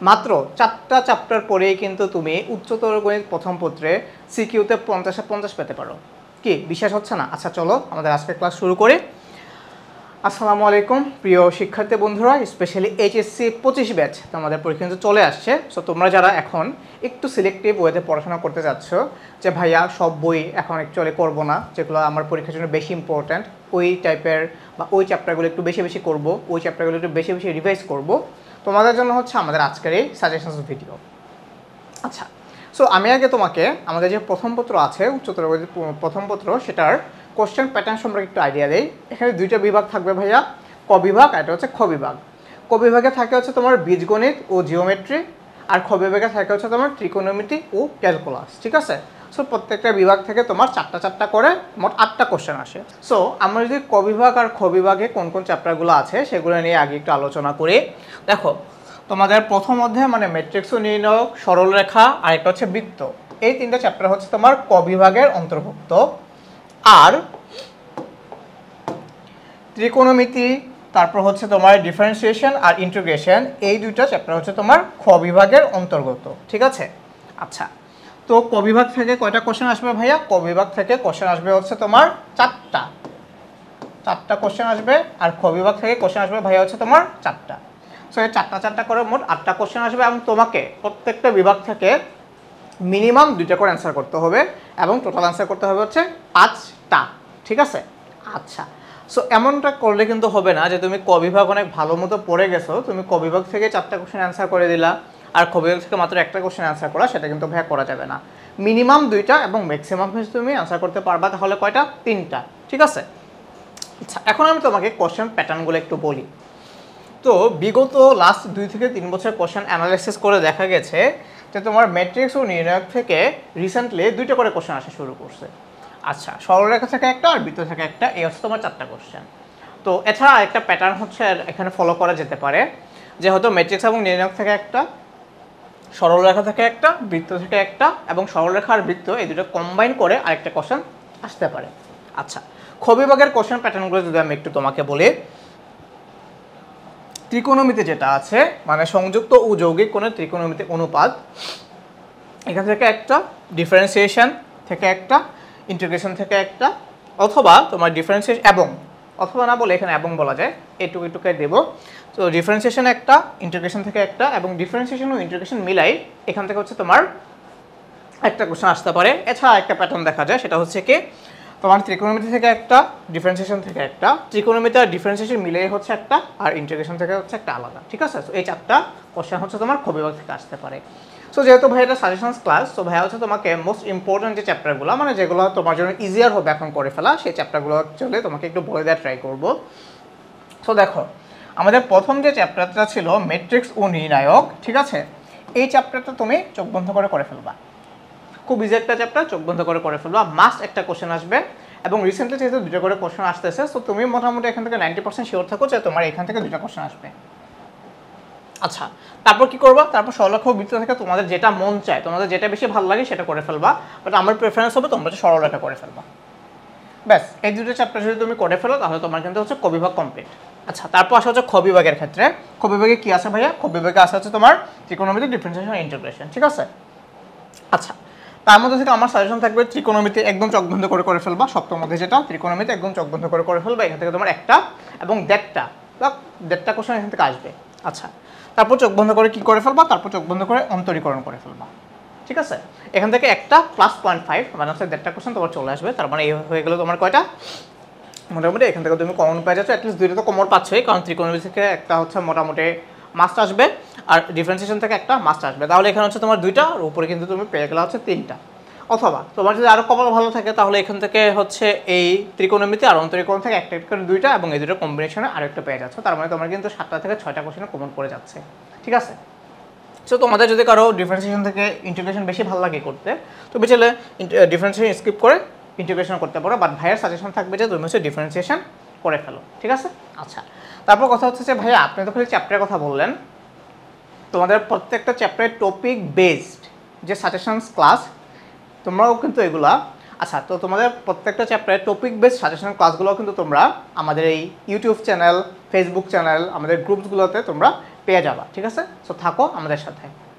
মাত্র 4টা চ্যাপ্টার পরেই কিন্তু তুমি উচ্চতর গণিত প্রথম পত্রে সিকিউতে 50-এ 50 পেতে পারো। কি বিশ্বাস হচ্ছে না? আচ্ছা চলো আমাদের আজকের ক্লাস শুরু করি। আসসালামু আলাইকুম প্রিয় শিক্ষার্থী বন্ধুরা, স্পেশালি এইচএসসি 25 ব্যাচ তোমাদের পরীক্ষা কিন্তু চলে আসছে। সো তোমরা যারা এখন একটু সিলেক্টিভ ওয়েতে পড়াশোনা করতে যাচ্ছ, যে ভাইয়া সব বই এখন অ্যাকচুয়ালি করবো না, যেগুলো আমার পরীক্ষার জন্য বেশি ইম্পর্ট্যান্ট ওই টাইপের বা ওই চ্যাপ্টারগুলো একটু বেশি বেশি করব, ওই চ্যাপ্টারগুলো একটু বেশি বেশি রিভাইজ করব, তোমাদের জন্য হচ্ছে আমাদের আজকের এই সাজেশনস ভিডিও। আচ্ছা, সো আমি আগে তোমাকে আমাদের যে প্রথম পত্র আছে উচ্চতর প্রথম পত্র, সেটার কোশ্চেন প্যাটার্ন সম্পর্কে একটু আইডিয়া দেই। এখানে দুইটা বিভাগ থাকবে ভাইয়া, ক বিভাগ আর এটা হচ্ছে খ বিভাগ। ক বিভাগে থাকে হচ্ছে তোমার বীজগণিত ও জিওমেট্রি, আর খ বিভাগে থাকে হচ্ছে তোমার ত্রিকোণমিতি ও ক্যালকুলাস। ঠিক আছে, সো প্রত্যেকটা বিভাগ থেকে তোমার 4টা করে মোট 8টা কোশ্চেন আসে। সো আমরা যদি ক বিভাগ আর খ বিভাগে কোন কোন চ্যাপ্টারগুলো আছে সেগুলো নিয়ে আগে একটু আলোচনা করি। দেখো, তোমাদের প্রথম অধ্যায় মানে ম্যাট্রিক্স ও নির্ণায়ক, সরলরেখা আর একটা হচ্ছে বৃত্ত, এই 3টা চ্যাপ্টার হচ্ছে তোমার ক বিভাগের অন্তর্ভুক্ত। আর ত্রিকোণমিতি, তারপর হচ্ছে তোমার ডিফারেন্সিয়েশন আর ইন্টিগ্রেশন, এই দুইটা চ্যাপ্টার হচ্ছে তোমার খ বিভাগের অন্তর্গত। ঠিক আছে, আচ্ছা তো ক বিভাগ থেকে কয়টা কোশ্চেন আসবে ভাইয়া? ক বিভাগ থেকে কোশ্চেন আসবে হচ্ছে তোমার 4টা কোশ্চেন আসবে, আর খ বিভাগ থেকে কোশ্চেন আসবে ভাইয়া হচ্ছে তোমার 4টা। সো এই 4টা করে মোট 8টা কোশ্চেন আসবে, এবং তোমাকে প্রত্যেকটা বিভাগ থেকে মিনিমাম 2টা করে অ্যান্সার করতে হবে, এবং টোটাল অ্যান্সার করতে হবে হচ্ছে 5টা। ঠিক আছে, আচ্ছা সো এমনটা করলে কিন্তু হবে না যে তুমি ক বিভাগ অনেক ভালো মতো পড়ে গেছো, তুমি ক বিভাগ থেকে 4টা কোশ্চেন অ্যান্সার করে দিলা, আর খ বিভাগ থেকে মাত্র একটা কোশ্চেন অ্যান্সার করা, সেটা কিন্তু ভাইয়া করা যাবে না। মিনিমাম 2টা এবং ম্যাক্সিমাম তুমি অ্যান্সার করতে পারবা, তাহলে কয়টা? 3টা। ঠিক আছে, আচ্ছা এখন আমি তোমাকে কোশ্চেন প্যাটার্নগুলো একটু বলি। তো বিগত লাস্ট 2 থেকে 3 বছর কোশ্চেন অ্যানালাইসিস করে দেখা গেছে যে তোমার ম্যাট্রিক্স ও নির্ণায়ক থেকে রিসেন্টলি 2টা করে কোশ্চেন আসা শুরু করছে। আচ্ছা, সরলরেখা থেকে একটা আর বৃত্ত থেকে একটা, এই হচ্ছে তোমার 4টা কোশ্চেন। তো এছাড়া একটা প্যাটার্ন হচ্ছে এখানে ফলো করা যেতে পারে, যে হয়তো ম্যাট্রিক্স এবং নির্ণায়ক থেকে একটা, সরলরেখা থেকে একটা, বৃত্ত থেকে একটা, এবং সরলরেখা আর বৃত্ত এই দুটো কম্বাইন করে আরেকটা কোশ্চেন আসতে পারে। আচ্ছা, খ বিভাগের কোশ্চেন প্যাটার্নগুলো যদি আমি একটু তোমাকে বলি, ত্রিকোণমিতি যেটা আছে মানে সংযুক্ত ও যৌগিক কোণের ত্রিকোণমিতি অনুপাত, এখান থেকে একটা, ডিফারেন্সিয়েশন থেকে একটা, ইন্টিগ্রেশন থেকে একটা, অথবা তোমার ডিফারেন্সিয়েশন এবং, অথবা না বলে এখানে এবং বলা যায়, এটুকুকে দেবো। তো ডিফারেন্সিয়েশন একটা, ইন্টিগ্রেশন থেকে একটা, এবং ডিফারেন্সিয়েশন ও ইন্টিগ্রেশন মিলাই এখান থেকে হচ্ছে তোমার একটা কোশ্চেন আসতে পারে। এছাড়া একটা প্যাটার্ন দেখা যায়, সেটা হচ্ছে কি তোমার ত্রিকোণমিতি থেকে একটা, ডিফারেন্সিয়েশন থেকে একটা, ত্রিকোণমিতি আর ডিফারেন্সিয়েশন মিলিয়ে হচ্ছে একটা, আর ইন্টিগ্রেশন থেকে হচ্ছে একটা আলাদা। ঠিক আছে, তো এই 4টা কোশ্চেন হচ্ছে তোমার খ বিভাগ থেকে আসতে পারে। সো যেহেতু ভাই এটা সাজেশনস ক্লাস, তো ভাইয়া হচ্ছে তোমাকে মোস্ট ইম্পর্টেন্ট যে চ্যাপ্টারগুলো মানে যেগুলো তোমার জন্য ইজিয়ার হবে এখন করে ফেলা, সেই চ্যাপ্টারগুলো অ্যাকচুয়ালি তোমাকে একটু বলে দেওয়ার ট্রাই করবো। সো দেখো, আমাদের প্রথম যে চ্যাপ্টারটা ছিল ম্যাট্রিক্স ও নির্ণায়ক, ঠিক আছে, এই চ্যাপ্টারটা তুমি চোখ বন্ধ করে ফেলবা। খুব ইজি একটা চ্যাপ্টার, চোখ বন্ধ করে ফেলবা, মাস্ট একটা কোশ্চেন আসবে। এবং রিসেন্টলি যেহেতু 2টা করে কোশ্চেন আসতেছে, সো তুমি মোটামুটি এখান থেকে 90% শিওর থাকো যে তোমার এখান থেকে 2টা কোশ্চেন আসবে। আচ্ছা, তারপর কি করবা? তারপর সরলরেখা ও বৃত্ত থেকে তোমাদের যেটা মন চায়, তোমাদের যেটা বেশি ভালো লাগে সেটা করে ফেলবা, বাট আমার প্রেফারেন্স হবে তোমরা সরলরেখা করে ফেলবা। ব্যাস, এই 2টা চ্যাপ্টার যদি তুমি করে ফেলো তাহলে তোমার কিন্তু হচ্ছে ক বিভাগ কমপ্লিট। আচ্ছা, তারপর আসা হচ্ছে খ বিভাগের ক্ষেত্রে। খ বিভাগে কি আছে ভাইয়া? খ বিভাগে আসা হচ্ছে তোমার ত্রিকোণমিতি, ডিফারেন্সিয়েশন, ইন্টিগ্রেশন। ঠিক আছে, আচ্ছা তার মধ্যে থেকে আমার সাজেশন থাকবে ত্রিকোণমিতি একদম চোখ বন্ধ করে ফেলবা। সপ্তম মধ্যে যেটা ত্রিকোণমিতি একদম চোখ বন্ধ করে ফেলবা, এখান থেকে তোমার একটা এবং দেড়টা কোশ্চেন এখান থেকে আসবে। আচ্ছা, তারপর চোখ বন্ধ করে কি করে ফেলবা? তারপর চোখ বন্ধ করে অন্তরীকরণ করে ফেলবা। ঠিক আছে, এখান থেকে একটা প্লাস 0.5 মানে হচ্ছে দেড়টা কোশ্চেন তোমার চলে আসবে। তার মানে এই হয়ে গেলো তোমার কয়টা? মোটামুটি এখান থেকে তুমি কমন পেয়ে যাচ্ছ, অ্যাটলিস্ট 2টা তো কমন পাচ্ছই, কারণ ত্রিকোণমিতি থেকে একটা হচ্ছে মোটামুটি মাস্ট আসবে, আর ডিফারেন্সিয়েশন থেকে একটা মাস্ট আসবে। তাহলে এখানে হচ্ছে তোমার 2টা, আর উপরে কিন্তু তুমি পেয়ে গেলে হচ্ছে 3টা। অথবা তোমার যদি আরও কমন ভালো থাকে তাহলে এখান থেকে হচ্ছে এই ত্রিকোণমিতি আর অন্তরীকরণ থেকে একটা করে 2টা, এবং এই 2টা কম্বিনেশনে আরেকটা পেয়ে যাচ্ছে। তার মানে তোমার কিন্তু 7টা থেকে 6টা কোশ্চেন কমন পড়ে যাচ্ছে। ঠিক আছে, সো তোমাদের যদি কারো ডিফারেন্সিয়েশন থেকে ইন্টিগ্রেশন বেশি ভালো লাগে করতে, তুমি চাইলে ডিফারেন্সিয়েশন স্কিপ করে ইন্টিগ্রেশন করতে পারো, বাট ভাইয়ের সাজেশন থাকবে যে তুমি হচ্ছে ডিফারেন্সিয়েশন করে ফেলো। ঠিক আছে, আচ্ছা তারপর কথা হচ্ছে যে ভাইয়া আপনি তো খালি চ্যাপ্টারের কথা বললেন, তোমাদের প্রত্যেকটা চ্যাপ্টারের টপিক বেসড যে সাজেশনস ক্লাস তোমরাও কিন্তু এগুলা, আচ্ছা তো তোমাদের প্রত্যেকটা চ্যাপ্টারের টপিক বেসড সাজেশন ক্লাসগুলোও কিন্তু তোমরা আমাদের এই ইউটিউব চ্যানেল, ফেসবুক চ্যানেল, আমাদের গ্রুপসগুলোতে তোমরা পেয়ে যাবা। ঠিক আছে, সো থাকো আমাদের সাথে।